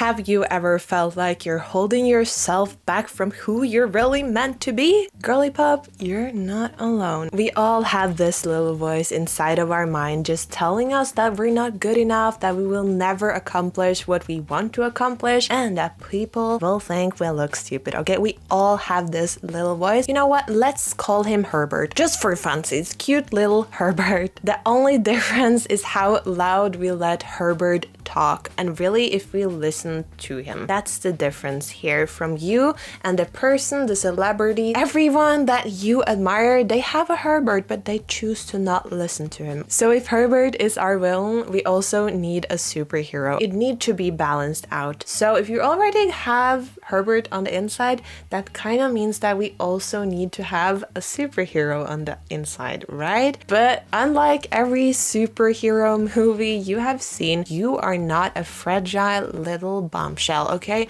Have you ever felt like you're holding yourself back from who you're really meant to be? Girly pup, you're not alone. We all have this little voice inside of our mind just telling us that we're not good enough, that we will never accomplish what we want to accomplish, and that people will think we look stupid, okay? We all have this little voice. You know what? Let's call him Herbert. Just for funsies. Cute little Herbert. The only difference is how loud we let Herbert talk, and really if we listen to him. That's the difference here from you and the person, the celebrity, everyone that you admire. They have a Herbert, but they choose to not listen to him. So if Herbert is our villain, we also need a superhero. It needs to be balanced out. So if you already have Herbert on the inside, that kind of means that we also need to have a superhero on the inside, right? But unlike every superhero movie you have seen, you are not a fragile little bombshell, okay?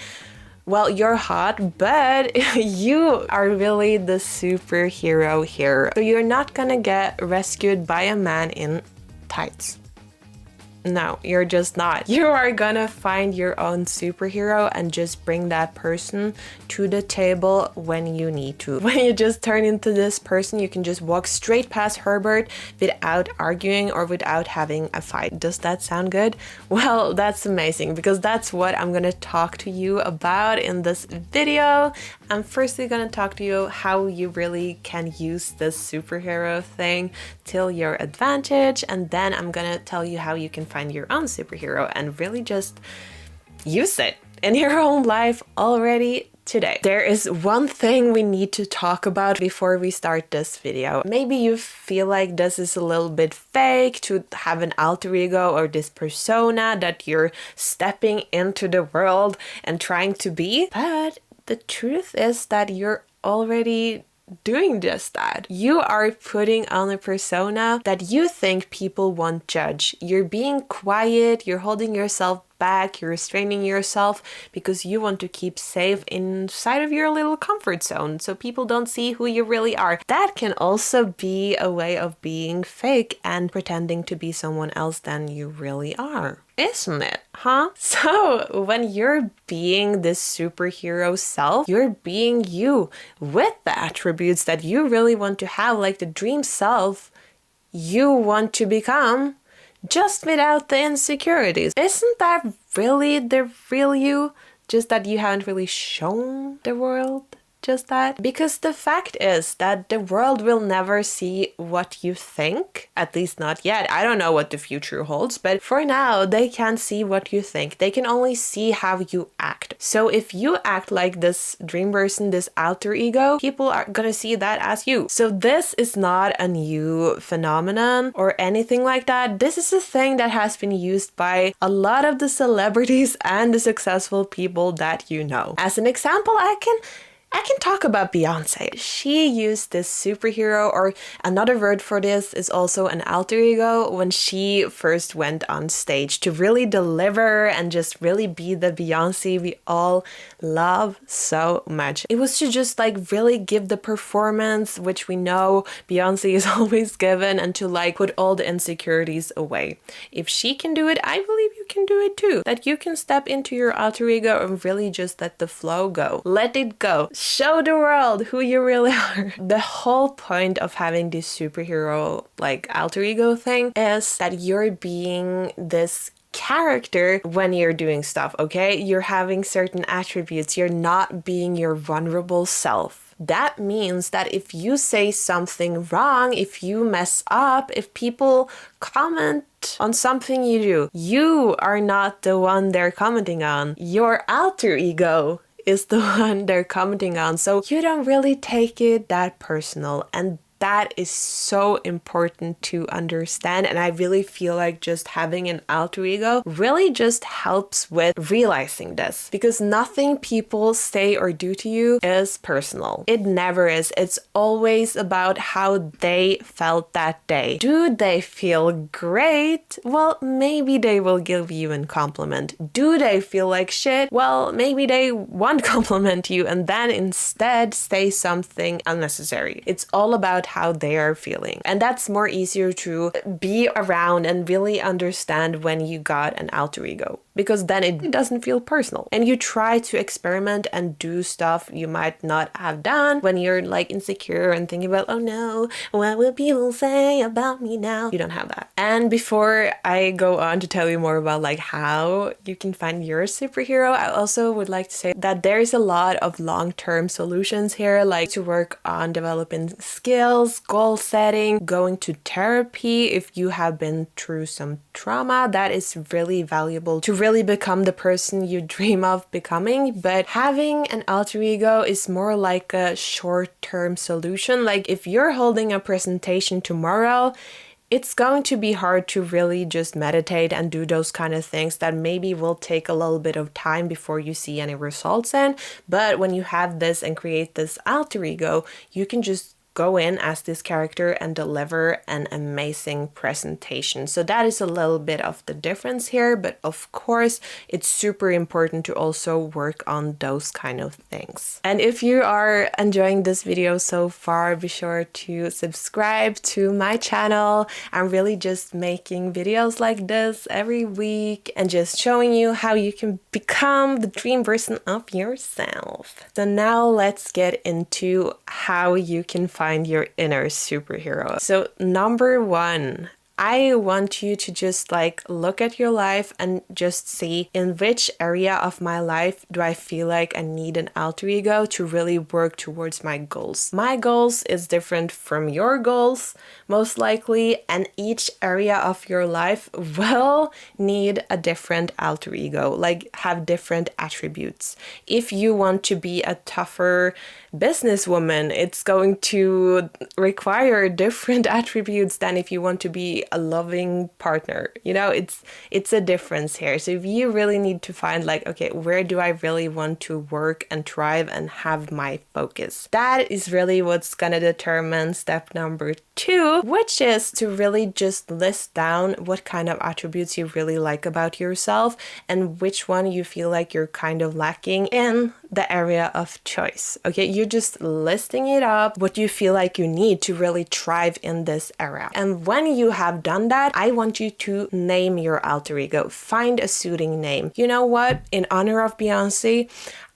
Well, you're hot, but you are really the superhero here. So you're not gonna get rescued by a man in tights. No, you're just not. You are gonna find your own superhero and just bring that person to the table when you need to. When you just turn into this person, you can just walk straight past Herbert without arguing or without having a fight. Does that sound good? Well, that's amazing, because that's what I'm gonna talk to you about in this video. I'm firstly gonna talk to you how you really can use this superhero thing till your advantage, and then I'm gonna tell you how you can find your own superhero and really just use it in your own life already today. There is one thing we need to talk about before we start this video. Maybe you feel like this is a little bit fake to have an alter ego or this persona that you're stepping into the world and trying to be, but the truth is that you're already doing just that. You are putting on a persona that you think people won't judge. You're being quiet, you're holding yourself back, you're restraining yourself because you want to keep safe inside of your little comfort zone so people don't see who you really are. That can also be a way of being fake and pretending to be someone else than you really are. Isn't it, huh? So when you're being this superhero self, you're being you with the attributes that you really want to have, like the dream self you want to become, just without the insecurities. Isn't that really the real you? Just that you haven't really shown the world just that? Because the fact is that the world will never see what you think, at least not yet. I don't know what the future holds, but for now they can't see what you think. They can only see how you act. So if you act like this dream person, this alter ego, people are gonna see that as you. So this is not a new phenomenon or anything like that. This is a thing that has been used by a lot of the celebrities and the successful people that you know. As an example, I can talk about Beyonce. She used this superhero, or another word for this is also an alter ego, when she first went on stage to really deliver and just really be the Beyonce we all love so much. It was to just like really give the performance which we know Beyonce is always given, and to like put all the insecurities away. If she can do it, I believe you can do it too. That you can step into your alter ego and really just let the flow go. Let it go. Show the world who you really are. The whole point of having this superhero like alter ego thing is that you're being this character when you're doing stuff, okay? You're having certain attributes. You're not being your vulnerable self. That means that if you say something wrong, if you mess up, if people comment on something you do, you are not the one they're commenting on. Your alter ego is the one they're commenting on. So you don't really take it that personal, and that is so important to understand. And I really feel like just having an alter ego really just helps with realizing this, because nothing people say or do to you is personal. It never is. It's always about how they felt that day. Do they feel great? Well, maybe they will give you a compliment. Do they feel like shit? Well, maybe they won't compliment you and then instead say something unnecessary. It's all about how they are feeling. And that's more easier to be around and really understand when you got an alter ego. because then it doesn't feel personal. And you try to experiment and do stuff you might not have done when you're like insecure and thinking about, oh no, what will people say about me now? You don't have that. And before I go on to tell you more about like how you can find your superhero, I also would like to say that there's a lot of long-term solutions here, like to work on developing skills, goal setting, going to therapy if you have been through some trauma. That is really valuable to really become the person you dream of becoming. But having an alter ego is more like a short-term solution. Like if you're holding a presentation tomorrow, it's going to be hard to really just meditate and do those kind of things that maybe will take a little bit of time before you see any results in. But when you have this and create this alter ego, you can just go in as this character and deliver an amazing presentation. So that is a little bit of the difference here, but of course it's super important to also work on those kind of things. And if you are enjoying this video so far, be sure to subscribe to my channel. I'm really just making videos like this every week and just showing you how you can become the dream version of yourself. So now let's get into how you can find your inner superhero. So number one, I want you to just like look at your life and just see in which area of my life do I feel like I need an alter ego to really work towards my goals. My goals is different from your goals, most likely, and each area of your life will need a different alter ego, like have different attributes. If you want to be a tougher businesswoman, it's going to require different attributes than if you want to be a loving partner. You know, it's a difference here. So if you really need to find like, okay, where do I really want to work and thrive and have my focus? That is really what's gonna determine step number two, which is to really just list down what kind of attributes you really like about yourself and which one you feel like you're kind of lacking in the area of choice. Okay, you're just listing it up, what you feel like you need to really thrive in this area. And when you have done that, I want you to name your alter ego. Find a suiting name. You know what? In honor of Beyonce,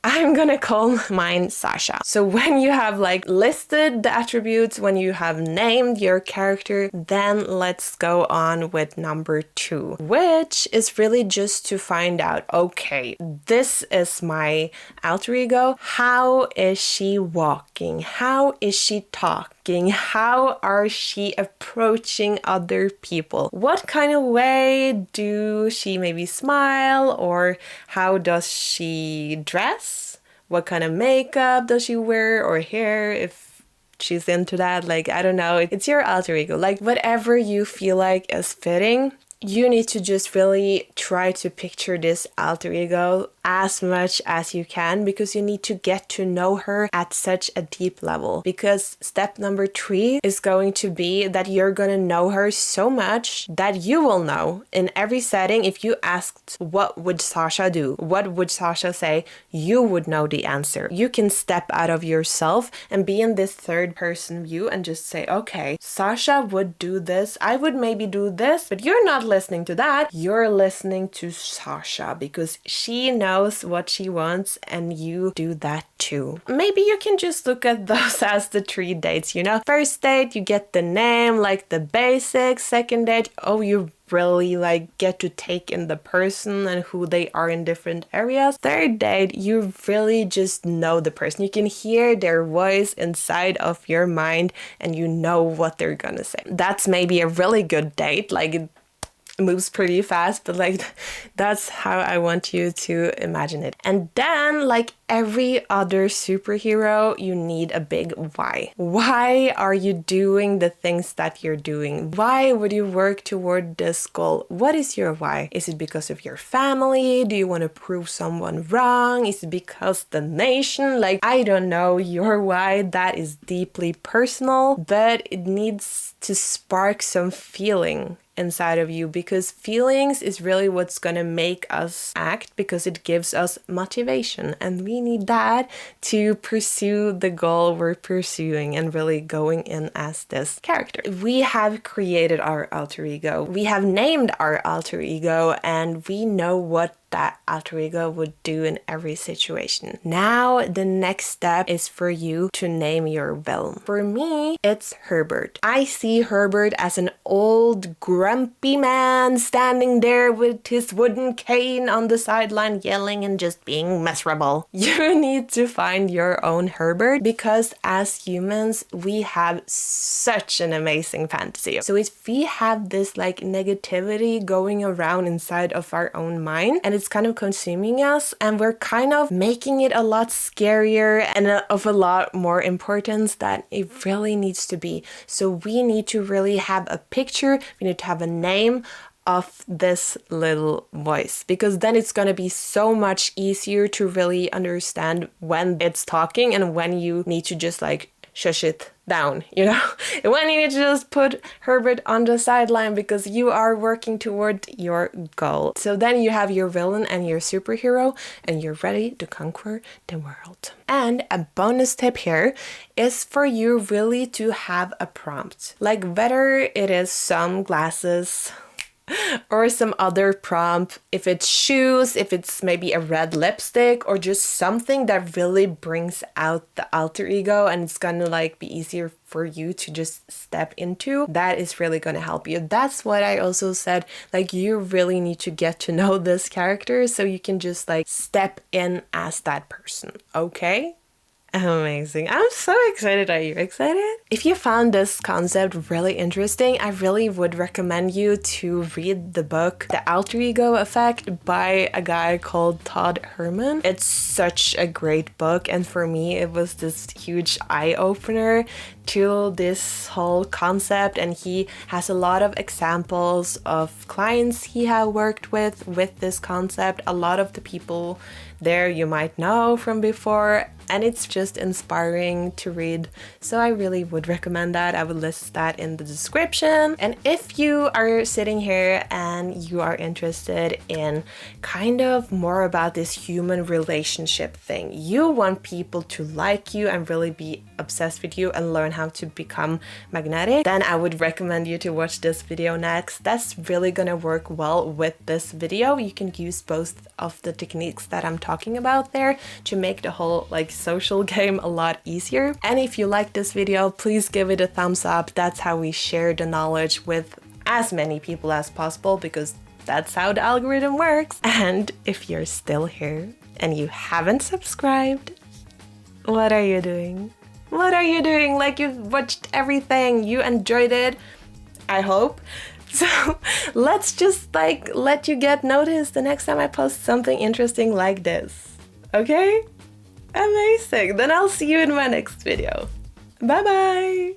I'm gonna call mine Sasha. So when you have like listed the attributes, when you have named your character, then let's go on with number two, which is really just to find out, okay, this is my alter ego. How is she walking? How is she talking? How are she approaching other people? What kind of way do she maybe smile, or how does she dress? What kind of makeup does she wear or hair, if she's into that? Like, I don't know. It's your alter ego. Like, whatever you feel like is fitting, you need to just really try to picture this alter ego as much as you can, because you need to get to know her at such a deep level. Because step number three is going to be that you're gonna know her so much that you will know in every setting. If you asked what would Sasha do, what would Sasha say, you would know the answer. You can step out of yourself and be in this third person view and just say, okay, Sasha would do this, I would maybe do this, but you're not listening to that. You're listening to Sasha because she knows what she wants, and you do that too. Maybe you can just look at those as the 3 dates, you know? First date, you get the name, like the basics. Second date, oh, you really like get to take in the person and who they are in different areas. Third date, you really just know the person. You can hear their voice inside of your mind and you know what they're gonna say. That's maybe a really good date. Like, it moves pretty fast, but like that's how I want you to imagine it. And then, like every other superhero, you need a big why. Why are you doing the things that you're doing? Why would you work toward this goal? What is your why? Is it because of your family? Do you want to prove someone wrong? Is it because the nation? Like, I don't know your why. That is deeply personal, but it needs to spark some feeling inside of you, because feelings is really what's gonna make us act, because it gives us motivation, and we need that to pursue the goal we're pursuing and really going in as this character. We have created our alter ego, we have named our alter ego, and we know what that alter ego would do in every situation. Now, the next step is for you to name your villain. For me, it's Herbert. I see Herbert as an old, grumpy man standing there with his wooden cane on the sideline, yelling and just being miserable. You need to find your own Herbert, because as humans, we have such an amazing fantasy. So if we have this like negativity going around inside of our own mind, and it's kind of consuming us, and we're kind of making it a lot scarier and of a lot more importance than it really needs to be. So we need to really have a picture, we need to have a name of this little voice, because then it's going to be so much easier to really understand when it's talking and when you need to just like shush it down, you know? When you need to just put Herbert on the sideline because you are working toward your goal. So then you have your villain and your superhero, and you're ready to conquer the world. And a bonus tip here is for you really to have a prompt. Like whether it is some glasses or some other prompt, if it's shoes, if it's maybe a red lipstick, or just something that really brings out the alter ego and it's gonna like be easier for you to just step into, that is really gonna help you. That's what I also said, like you really need to get to know this character so you can just like step in as that person, okay? Amazing. I'm so excited. Are you excited? If you found this concept really interesting, I really would recommend you to read the book The Alter Ego Effect by a guy called Todd Herman. It's such a great book, and for me it was this huge eye-opener to this whole concept, and he has a lot of examples of clients he has worked with this concept. A lot of the people there you might know from before, and it's just inspiring to read. So I really would recommend that. I will list that in the description. And if you are sitting here and you are interested in kind of more about this human relationship thing, you want people to like you and really be obsessed with you and learn how to become magnetic, then I would recommend you to watch this video next. That's really gonna work well with this video. You can use both of the techniques that I'm talking about there to make the whole like social game a lot easier. And if you like this video, please give it a thumbs up. That's how we share the knowledge with as many people as possible, because that's how the algorithm works. And if you're still here and you haven't subscribed, what are you doing? What are you doing? Like, you watched everything, you enjoyed it, I hope. So let's just like let you get noticed the next time I post something interesting like this. Okay? Amazing. Then I'll see you in my next video. Bye bye.